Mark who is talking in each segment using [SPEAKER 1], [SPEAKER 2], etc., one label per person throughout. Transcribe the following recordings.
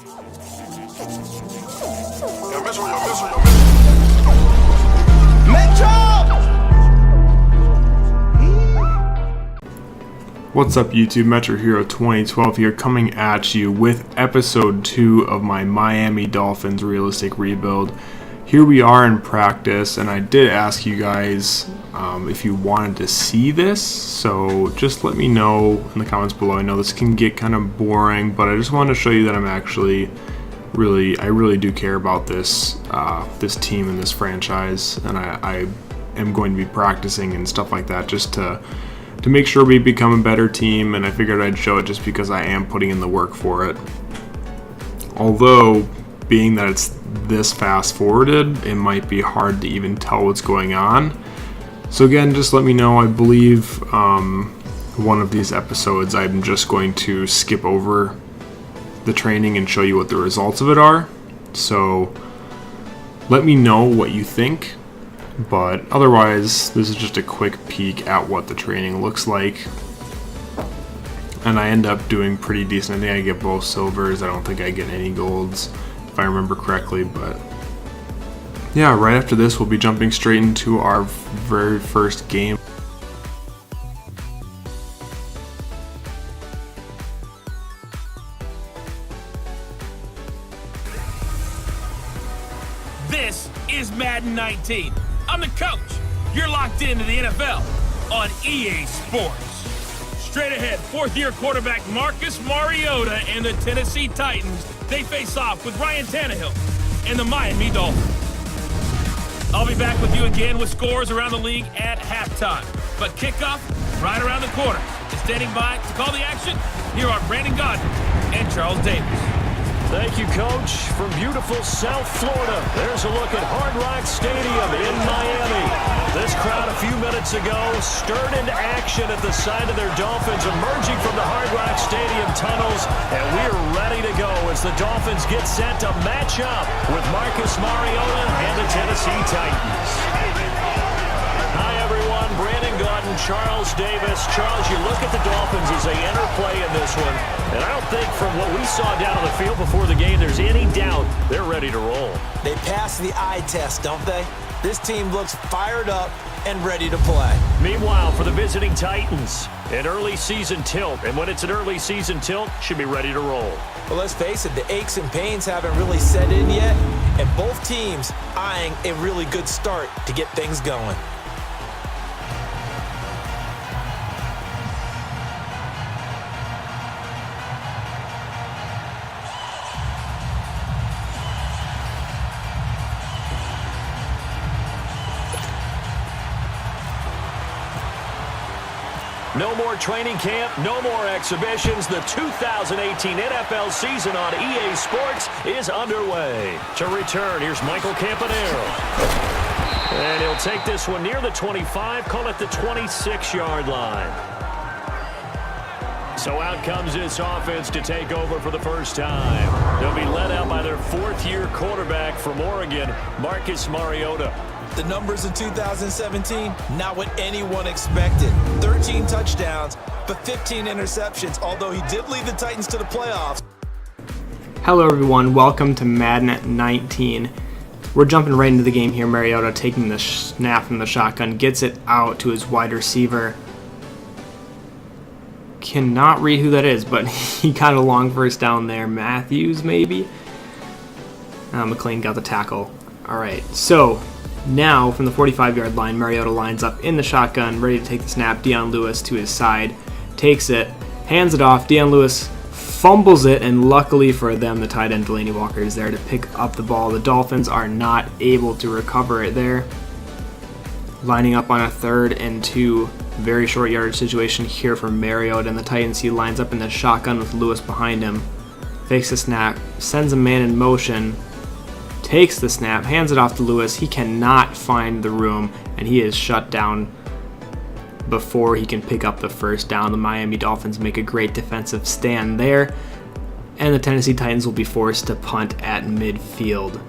[SPEAKER 1] What's up YouTube, Metro Hero 2012 here, coming at you with episode 2 of my Miami Dolphins realistic rebuild. Here we are in practice, and I did ask you guys if you wanted to see this, so just let me know in the comments below. I know this can get kind of boring, but I just wanted to show you that I'm actually I really do care about this this team and this franchise, and I am going to be practicing and stuff like that just to make sure we become a better team, and I figured I'd show it just because I am putting in the work for it. Although, being that it's this fast forwarded, it might be hard to even tell what's going on. So again, just let me know. I believe one of these episodes I'm just going to skip over the training and show you what the results of it are. So let me know what you think. But otherwise, this is just a quick peek at what the training looks like. And I end up doing pretty decent. I think I get both silvers. I don't think I get any golds, if I remember correctly. But yeah, right after this, we'll be jumping straight into our very first game.
[SPEAKER 2] This is Madden 19. I'm the coach. You're locked into the NFL on EA Sports. Straight ahead, fourth-year quarterback Marcus Mariota and the Tennessee Titans. They face off with Ryan Tannehill and the Miami Dolphins. I'll be back with you again with scores around the league at halftime. But kickoff right around the corner. And standing by to call the action, here are Brandon Godwin and Charles Davis.
[SPEAKER 3] Thank you, Coach. From beautiful South Florida, there's a look at Hard Rock Stadium in Miami. This crowd a few minutes ago stirred into action at the side of their Dolphins, emerging from the Hard Rock Stadium tunnels, and we're ready to go as the Dolphins get set to match up with Marcus Mariota and the Tennessee Titans. Hi, everyone. Brandon Godwin, Charles Davis. Charles, you look at the Dolphins as they enter play in this one, and I don't think from what we saw down on the field before the game there's any doubt they're ready to roll.
[SPEAKER 4] They passed the eye test, don't they? This team looks fired up and ready to play.
[SPEAKER 3] Meanwhile, for the visiting Titans, an early season tilt, and when it's an early season tilt, should be ready to roll.
[SPEAKER 4] Well, let's face it, the aches and pains haven't really set in yet, and both teams eyeing a really good start to get things going.
[SPEAKER 3] No more training camp, no more exhibitions. The 2018 NFL season on EA Sports is underway. To return, here's Michael Campanaro. And he'll take this one near the 25, call it the 26-yard line. So out comes this offense to take over for the first time. They'll be led out by their fourth-year quarterback from Oregon, Marcus Mariota.
[SPEAKER 4] The numbers in 2017, not what anyone expected. 13 touchdowns, but 15 interceptions, although he did lead the Titans to the playoffs.
[SPEAKER 5] Hello everyone, welcome to Madden 19. We're jumping right into the game here. Mariota taking the snap from the shotgun, gets it out to his wide receiver. Cannot read who that is, but he got a long first down there. Matthews, maybe? McLean got the tackle. Alright, so now, from the 45-yard line, Mariota lines up in the shotgun, ready to take the snap. Dion Lewis to his side, takes it, hands it off. Dion Lewis fumbles it, and luckily for them, the tight end Delaney Walker is there to pick up the ball. The Dolphins are not able to recover it there. Lining up on a 3rd and 2, very short yardage situation here for Mariota, and the Titans, he lines up in the shotgun with Lewis behind him. Fakes the snap, sends a man in motion, takes the snap, hands it off to Lewis. He cannot find the room, and he is shut down before he can pick up the first down. The Miami Dolphins make a great defensive stand there, and the Tennessee Titans will be forced to punt at midfield.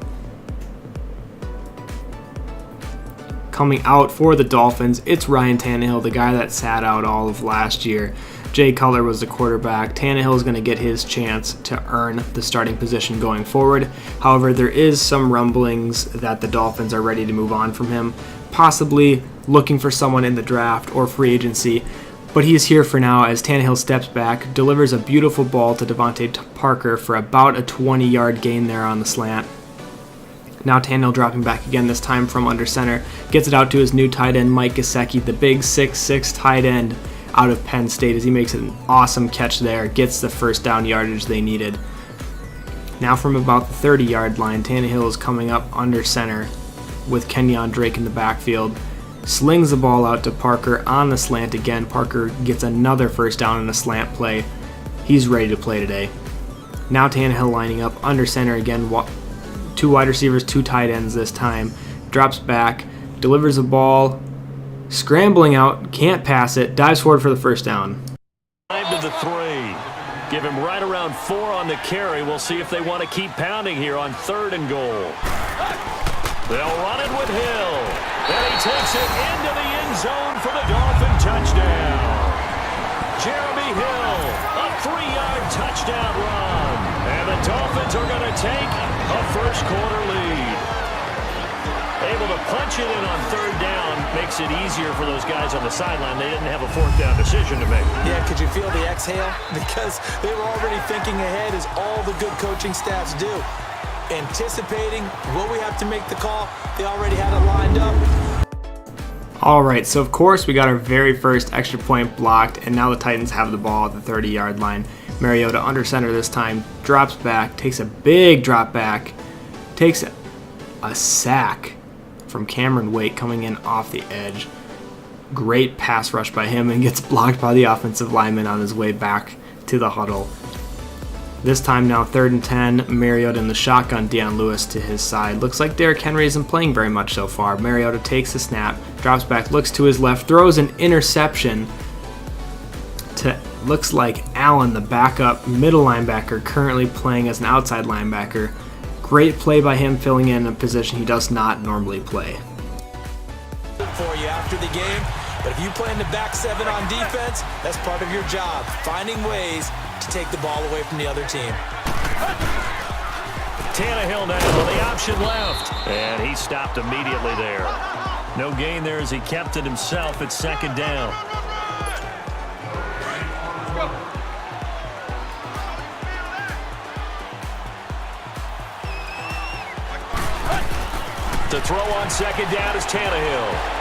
[SPEAKER 5] Coming out for the Dolphins, it's Ryan Tannehill, the guy that sat out all of last year. Jay Cutler was the quarterback. Tannehill is going to get his chance to earn the starting position going forward. However, there is some rumblings that the Dolphins are ready to move on from him, possibly looking for someone in the draft or free agency. But he is here for now as Tannehill steps back, delivers a beautiful ball to Devontae Parker for about a 20-yard gain there on the slant. Now Tannehill dropping back again, this time from under center. Gets it out to his new tight end, Mike Gesicki, the big 6'6 tight end out of Penn State, as he makes an awesome catch there, gets the first down yardage they needed. Now from about the 30-yard line, Tannehill is coming up under center with Kenyon Drake in the backfield. Slings the ball out to Parker on the slant again. Parker gets another first down in a slant play. He's ready to play today. Now Tannehill lining up under center again. 2 wide receivers, 2 tight ends this time. Drops back, delivers the ball, scrambling out, can't pass it, dives forward for the first down.
[SPEAKER 3] 5 to the 3. Give him right around 4 on the carry. We'll see if they want to keep pounding here on 3rd and goal. They'll run it with Hill. And he takes it into the end zone for the Dolphin touchdown. Jeremy Hill, a 3-yard touchdown run. And the Dolphins are going to take a first quarter lead. Able to punch it in on 3rd down makes it easier for those guys on the sideline. They didn't have a 4th down decision to make.
[SPEAKER 4] Yeah, could you feel the exhale? Because they were already thinking ahead, as all the good coaching staffs do. Anticipating, will we have to make the call? They already had it lined up.
[SPEAKER 5] Alright, so of course we got our very first extra point blocked, and now the Titans have the ball at the 30-yard line. Mariota under center this time, drops back, takes a big drop back, takes a sack from Cameron Wake coming in off the edge. Great pass rush by him, and gets blocked by the offensive lineman on his way back to the huddle. This time now 3rd and 10, Mariota in the shotgun, Deion Lewis to his side. Looks like Derrick Henry isn't playing very much so far. Mariota takes the snap, drops back, looks to his left, throws an interception to, looks like Allen, the backup middle linebacker, currently playing as an outside linebacker. Great play by him, filling in a position he does not normally play.
[SPEAKER 4] For you after the game, but if you play in the back 7 on defense, that's part of your job, finding ways to take the ball away from the other team.
[SPEAKER 3] Tannehill now on the option left, and he stopped immediately there. No gain there as he kept it himself at 2nd down. To throw on 2nd down is Tannehill.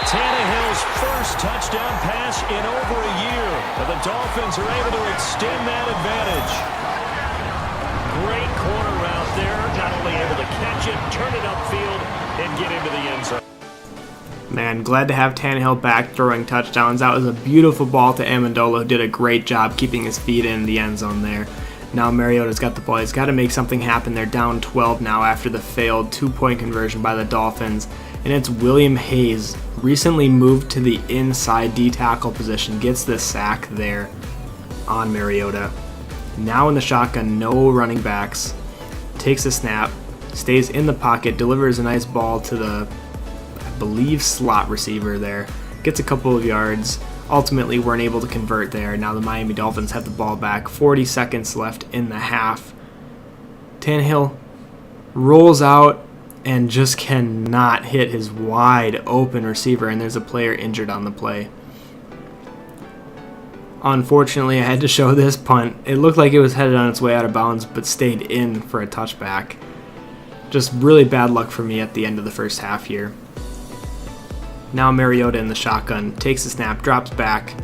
[SPEAKER 3] Tannehill's first touchdown pass in over a year. And the Dolphins are able to extend that advantage. Great corner route there. Not only able to catch it, turn it upfield, and get into the end zone.
[SPEAKER 5] Man, glad to have Tannehill back throwing touchdowns. That was a beautiful ball to Amendola, who did a great job keeping his feet in the end zone there. Now Mariota's got the ball. He's got to make something happen. They're down 12 now after the failed 2-point conversion by the Dolphins. And it's William Hayes, recently moved to the inside D-tackle position, gets the sack there on Mariota. Now in the shotgun, no running backs. Takes a snap, stays in the pocket, delivers a nice ball to the, I believe, slot receiver there. Gets a couple of yards. Ultimately, weren't able to convert there. Now the Miami Dolphins have the ball back. 40 seconds left in the half. Tannehill rolls out and just cannot hit his wide open receiver, and there's a player injured on the play. Unfortunately, I had to show this punt. It looked like it was headed on its way out of bounds, but stayed in for a touchback. Just really bad luck for me at the end of the first half here. Now Mariota in the shotgun, takes the snap, drops back,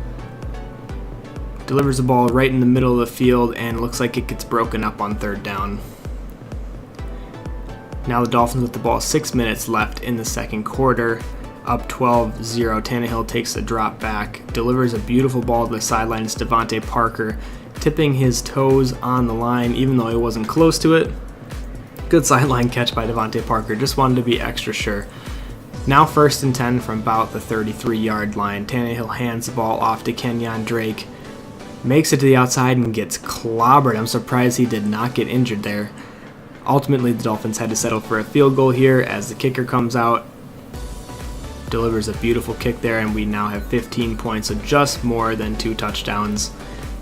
[SPEAKER 5] delivers the ball right in the middle of the field, and looks like it gets broken up on 3rd down. Now the Dolphins with the ball, 6 minutes left in the 2nd quarter, up 12-0. Tannehill takes a drop back, delivers a beautiful ball to the sidelines. Devontae Parker tipping his toes on the line, even though he wasn't close to it. Good sideline catch by Devontae Parker, just wanted to be extra sure. Now 1st and 10 from about the 33-yard line. Tannehill hands the ball off to Kenyon Drake, makes it to the outside and gets clobbered. I'm surprised he did not get injured there. Ultimately, the Dolphins had to settle for a field goal here as the kicker comes out. delivers a beautiful kick there, and we now have 15 points, so just more than 2 touchdowns.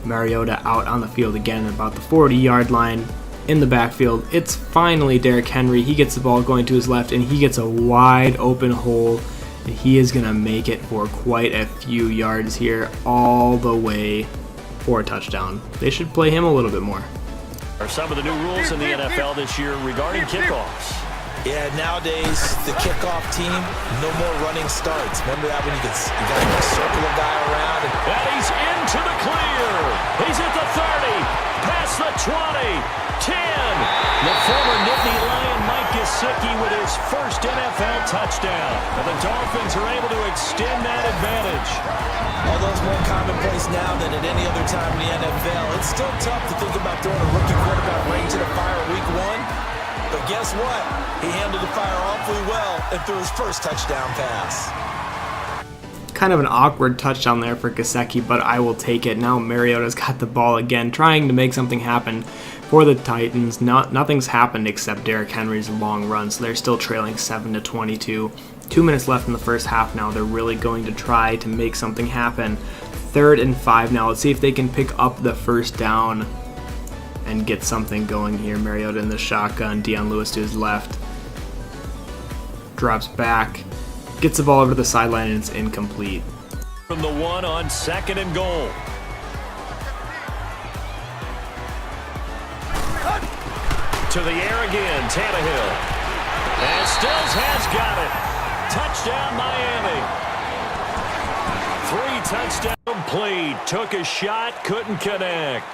[SPEAKER 5] Mariota out on the field again at about the 40-yard line. In the backfield, it's finally Derrick Henry. He gets the ball going to his left, and he gets a wide open hole, and he is going to make it for quite a few yards here, all the way for a touchdown. They should play him a little bit more.
[SPEAKER 3] Are some of the new rules in the NFL this year regarding kickoffs?
[SPEAKER 4] Yeah, nowadays, the kickoff team, no more running starts. Remember that when you got to circle a guy around?
[SPEAKER 3] And he's into the clear. He's at the 30, past the 20, 10. The former Nittany Lion Mike Gesicki with his first NFL touchdown. And the Dolphins are able to extend that advantage.
[SPEAKER 4] Although it's more commonplace now than at any other time in the NFL, it's still tough to think about throwing a rookie quarterback right into the fire week 1. But guess what? He handled the fire awfully well and threw his first touchdown pass.
[SPEAKER 5] Kind of an awkward touchdown there for Gesicki, but I will take it. Now Mariota's got the ball again, trying to make something happen for the Titans. Nothing's happened except Derrick Henry's long run, so they're still trailing 7-22. 2 minutes left in the first half now. They're really going to try to make something happen. 3rd and 5 now. Let's see if they can pick up the first down and get something going here. Mariota in the shotgun, Deion Lewis to his left, drops back, gets the ball over to the sideline, and it's incomplete.
[SPEAKER 3] From the 1 on 2nd and goal. To the air again, Tannehill. And Stills has got it. Touchdown Miami. 3 touchdown play. Took a shot, couldn't connect.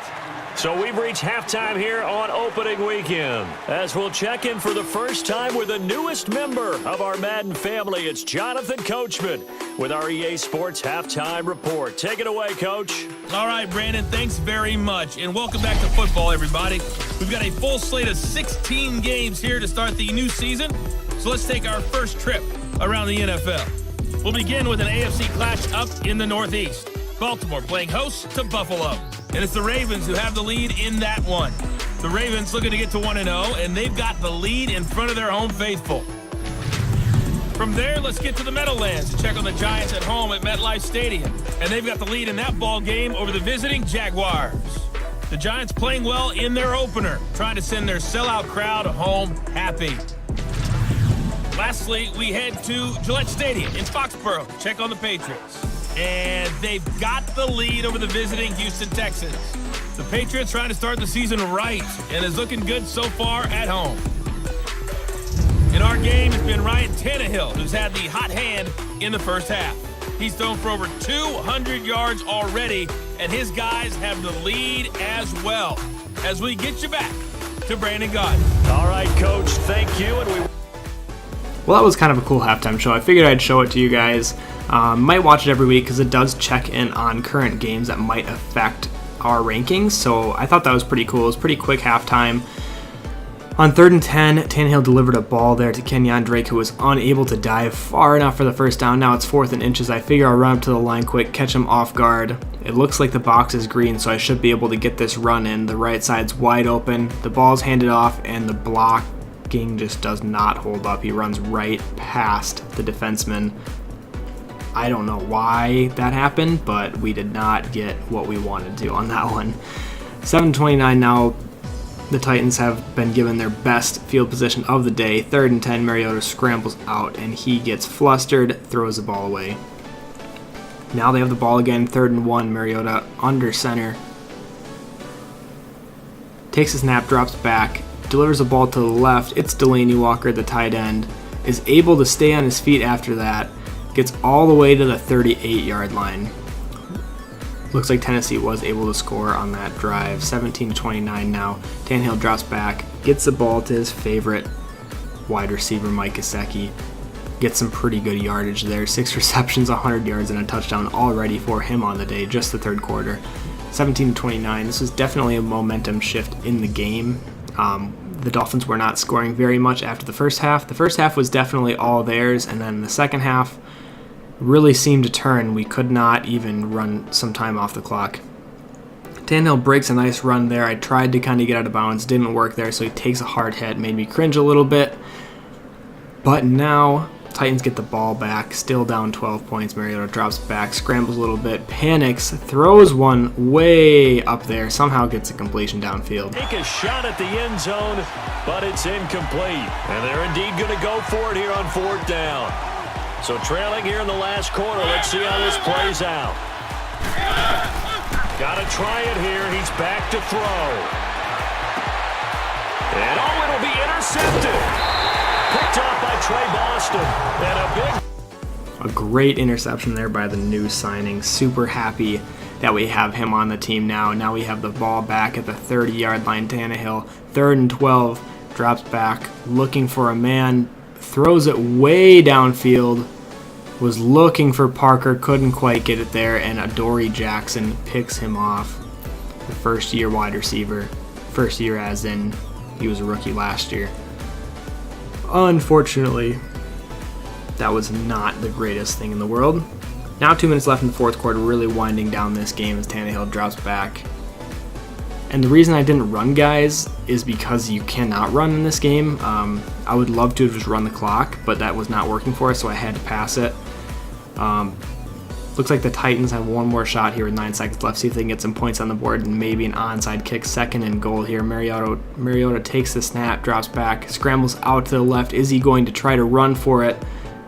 [SPEAKER 3] So we've reached halftime here on opening weekend. As we'll check in for the first time with the newest member of our Madden family, it's Jonathan Coachman with our EA Sports Halftime Report. Take it away, Coach.
[SPEAKER 2] All right, Brandon, thanks very much. And welcome back to football, everybody. We've got a full slate of 16 games here to start the new season. So let's take our first trip around the NFL. We'll begin with an AFC clash up in the Northeast. Baltimore playing host to Buffalo. And it's the Ravens who have the lead in that one. The Ravens looking to get to 1-0, and they've got the lead in front of their home faithful. From there, let's get to the Meadowlands to check on the Giants at home at MetLife Stadium. And they've got the lead in that ball game over the visiting Jaguars. The Giants playing well in their opener, trying to send their sellout crowd home happy. Lastly, we head to Gillette Stadium in Foxborough to check on the Patriots. And they've got the lead over the visiting Houston Texans. The Patriots trying to start the season right and is looking good so far at home. In our game, it's been Ryan Tannehill who's had the hot hand in the first half. He's thrown for over 200 yards already, and his guys have the lead as well. As we get you back to Brandon Gaudin.
[SPEAKER 3] All right, Coach, thank you.
[SPEAKER 5] Well, that was kind of a cool halftime show. I figured I'd show it to you guys. Might watch it every week because it does check in on current games that might affect our rankings. So I thought that was pretty cool. It was pretty quick halftime. On 3rd and 10, Tannehill delivered a ball there to Kenyon Drake, who was unable to dive far enough for the first down. Now it's 4th and inches. I figure I'll run up to the line quick, catch him off guard. It looks like the box is green, so I should be able to get this run in. The right side's wide open. The ball's handed off, and the blocking just does not hold up. He runs right past the defenseman. I don't know why that happened, but we did not get what we wanted to on that one. 7:29 now. The Titans have been given their best field position of the day. 3rd and 10, Mariota scrambles out, and he gets flustered, throws the ball away. Now they have the ball again, 3rd and 1, Mariota under center. Takes a snap, drops back, delivers the ball to the left. It's Delaney Walker, the tight end, is able to stay on his feet after that. Gets all the way to the 38-yard line. Looks like Tennessee was able to score on that drive. 17-29 now. Tannehill drops back, gets the ball to his favorite wide receiver, Mike Gesicki. Gets some pretty good yardage there. 6 receptions, 100 yards, and a touchdown already for him on the day, just the 3rd quarter. 17-29. This was definitely a momentum shift in the game. The Dolphins were not scoring very much after the first half. The first half was definitely all theirs, and then the second half really seemed to turn. We could not even run some time off the clock. Tannehill breaks a nice run there. I tried to kind of get out of bounds. Didn't work there, so he takes a hard hit. Made me cringe a little bit. But now, Titans get the ball back, still down 12 points. Mariota drops back, scrambles a little bit, panics, throws one way up there, somehow gets a completion downfield.
[SPEAKER 3] Take a shot at the end zone, but it's incomplete. And they're indeed going to go for it here on 4th down. So trailing here in the last quarter, let's see how this plays out. Got to try it here. He's back to throw. And it'll be intercepted. Picked up by Trey Boston. And
[SPEAKER 5] a great interception there by the new signing. Super happy that we have him on the team now. Now we have the ball back at the 30-yard line. Tannehill, 3rd and 12, drops back, looking for a man, throws it way downfield, was looking for Parker, couldn't quite get it there, and Adoree Jackson picks him off. The first-year wide receiver. First year as in he was a rookie last year. Unfortunately, that was not the greatest thing in the world. Now 2 minutes left in the 4th quarter, really winding down this game as Tannehill drops back. And the reason I didn't run, guys, is because you cannot run in this game. I would love to just run the clock, but that was not working for us, so I had to pass it. Looks like the Titans have one more shot here with 9 seconds left. See if they can get some points on the board and maybe an onside kick. 2nd and goal here. Mariota takes the snap, drops back, scrambles out to the left. Is he going to try to run for it?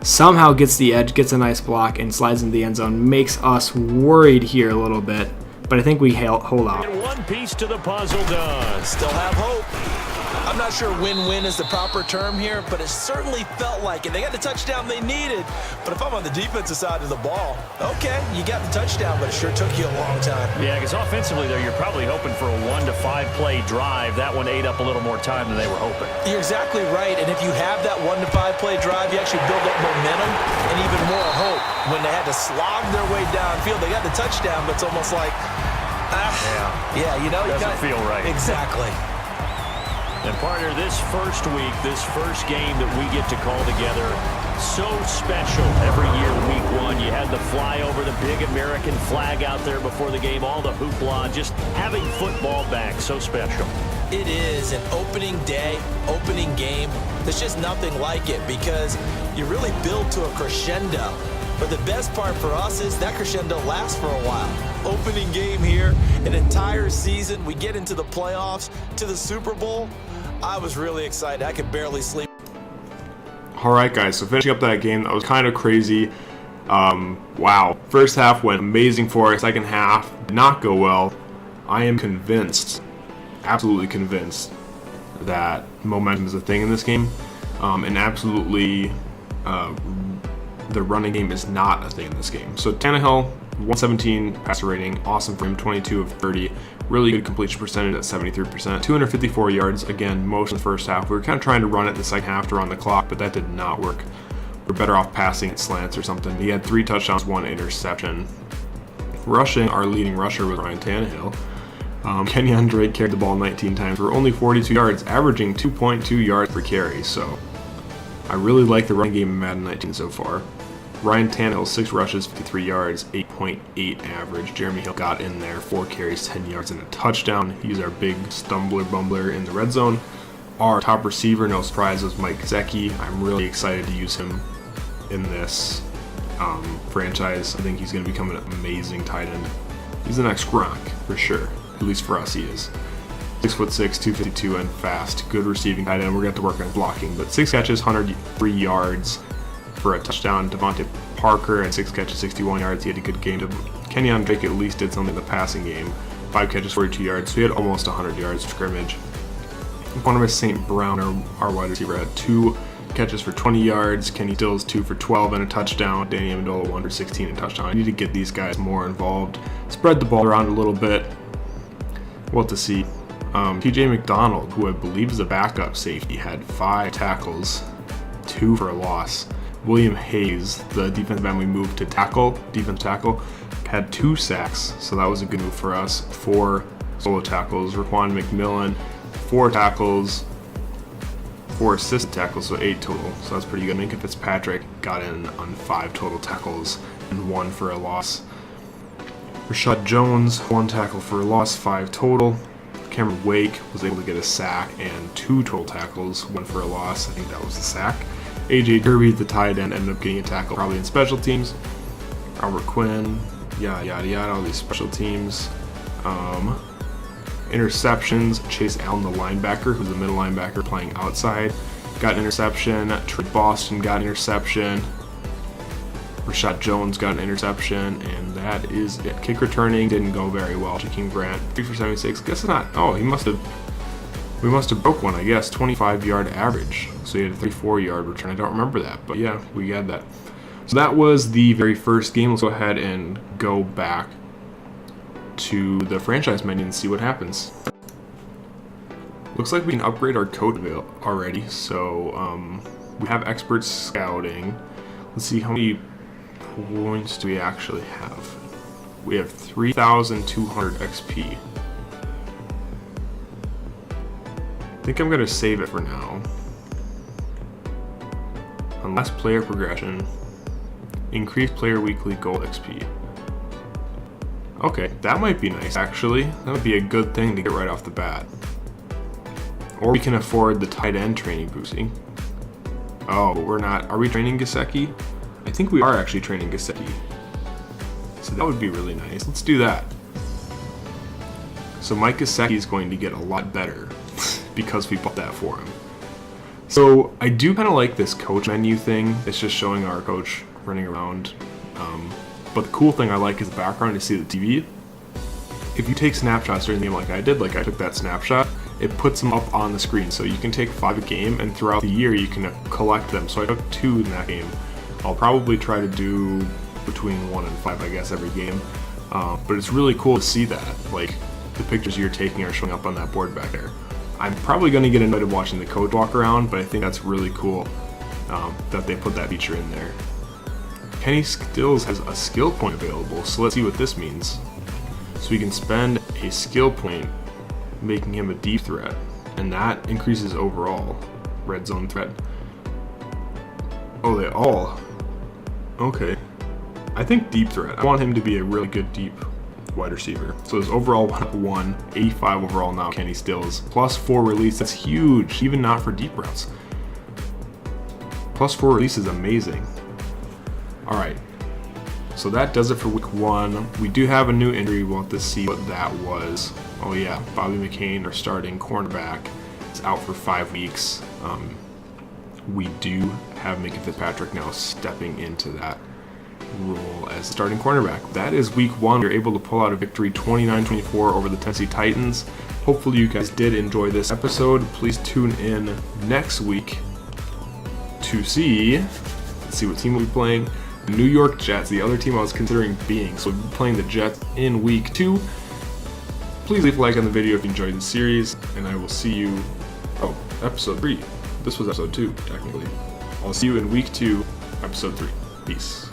[SPEAKER 5] Somehow gets the edge, gets a nice block, and slides into the end zone. Makes us worried here a little bit, but I think we hold out.
[SPEAKER 3] And one piece to the puzzle done.
[SPEAKER 4] Still have hope. I'm not sure win-win is the proper term here, but it certainly felt like it. They got the touchdown they needed, but if I'm on the defensive side of the ball, okay, you got the touchdown, but it sure took you a long time.
[SPEAKER 3] Yeah, because offensively, though, you're probably hoping for a 1 to 5 play drive. That one ate up a little more time than they were hoping.
[SPEAKER 4] You're exactly right, and if you have that 1 to 5 play drive, you actually build up momentum and even more hope. When they had to slog their way downfield, they got the touchdown, but it's almost like, you know,
[SPEAKER 3] doesn't feel right.
[SPEAKER 4] Exactly.
[SPEAKER 3] And partner, this first week, this first game that we get to call together, so special every year, week 1. You had the flyover, the big American flag out there before the game, all the hoopla, just having football back, so special.
[SPEAKER 4] It is an opening day, opening game. There's just nothing like it because you really build to a crescendo. But the best part for us is that crescendo lasts for a while. Opening game here, an entire season. We get into the playoffs, to the Super Bowl. I was really excited. I could barely sleep.
[SPEAKER 1] All right, guys, so finishing up that game, that was kind of crazy. Wow. First half went amazing for us. Second half did not go well. I am convinced, absolutely convinced, that momentum is a thing in this game. And absolutely, the running game is not a thing in this game. So Tannehill, 117 passer rating, awesome for him, 22 of 30. Really good completion percentage at 73%. 254 yards, again, most in the first half. We were kind of trying to run it the second half to run the clock, but that did not work. We're better off passing at slants or something. He had 3 touchdowns, 1 interception. Rushing, our leading rusher was Ryan Tannehill. Kenyon Drake carried the ball 19 times for only 42 yards, averaging 2.2 yards per carry. So I really like the running game in Madden 19 so far. Ryan Tannehill, 6 rushes, 53 yards, 8.8 average. Jeremy Hill got in there, 4 carries, 10 yards, and a touchdown. He's our big bumbler in the red zone. Our top receiver, no surprise, was Mike Gesicki. I'm really excited to use him in this franchise. I think he's going to become an amazing tight end. He's the next Gronk, for sure. At least for us, he is. 6'6", 252, and fast. Good receiving tight end. We're going to have to work on blocking, but 6 catches, 103 yards. For a touchdown. Devontae Parker had 6 catches, 61 yards. He had a good game. Kenyon Drake at least did something in the passing game. 5 catches, 42 yards. So he had almost 100 yards of scrimmage. Barnabas St. Brown, our wide receiver, had 2 catches for 20 yards. Kenny Stills 2 for 12 and a touchdown. Danny Amendola 1 for 16 and a touchdown. I need to get these guys more involved. Spread the ball around a little bit. We'll have to see. TJ McDonald, who I believe is a backup safety, had 5 tackles, 2 for a loss. William Hayes, the defensive end we moved to defense tackle, had 2 sacks, so that was a good move for us. 4 solo tackles. Raquan McMillan, 4 tackles, 4 assisted tackles, so 8 total. So that's pretty good. Minka Fitzpatrick got in on 5 total tackles and 1 for a loss. Rashad Jones, 1 tackle for a loss, 5 total. Cameron Wake was able to get a sack and 2 total tackles, 1 for a loss. I think that was the sack. AJ Derby, the tight end, ended up getting a tackle, probably in special teams. Albert Quinn, yada yada yada, all these special teams. Interceptions, Chase Allen, the linebacker, who's a middle linebacker playing outside, got an interception. Trey Boston got an interception. Rashad Jones got an interception, and that is it. Kick returning didn't go very well. Jakeem Grant, 3 for 76. Guess not. Oh, we must have broke one, I guess. 25-yard average. So he had a 34-yard return. I don't remember that, but yeah, we had that. So that was the very first game. Let's go ahead and go back to the franchise menu and see what happens. Looks like we can upgrade our coach already. So we have expert scouting. Let's see how many points do we actually have. We have 3,200 XP. I think I'm going to save it for now. Unless player progression. Increase player weekly gold XP. Okay, that might be nice actually. That would be a good thing to get right off the bat. Or we can afford the tight end training boosting. Oh, we're not. Are we training Gesicki? I think we are actually training Gesicki. So that would be really nice. Let's do that. So Mike Gesicki is going to get a lot better because we bought that for him. So I do kind of like this coach menu thing. It's just showing our coach running around. But the cool thing I like is the background to see the TV. If you take snapshots during the game like I did, like I took that snapshot, it puts them up on the screen. So you can take 5 a game, and throughout the year you can collect them. So I took 2 in that game. I'll probably try to do between 1 and 5, I guess, every game. But it's really cool to see that. Like, the pictures you're taking are showing up on that board back there. I'm probably going to get annoyed of watching the coach walk around, but I think that's really cool that they put that feature in there. Kenny Stills has a skill point available, so let's see what this means. So we can spend a skill point making him a deep threat, and that increases overall red zone threat. Oh, they all. Okay. I think deep threat. I want him to be a really good deep wide receiver. So his overall 1, 85 overall now, Kenny Stills. Plus 4 release, that's huge, even not for deep routes. Plus 4 release is amazing. Alright, so that does it for week 1. We do have a new injury. We'll have to see what that was. Oh yeah, Bobby McCain, our starting cornerback, is out for 5 weeks. We do have Minkah Fitzpatrick now stepping into that role as starting cornerback. That is week 1. You're able to pull out a victory 29-24 over the Tennessee Titans. Hopefully you guys did enjoy this episode. Please tune in next week to see, let's see what team we'll be playing. New York Jets, the other team I was considering being. So we'll be playing the Jets in week 2. Please leave a like on the video if you enjoyed the series, and I will see you, episode 3. This was episode 2, technically. I'll see you in week 2, episode 3. Peace.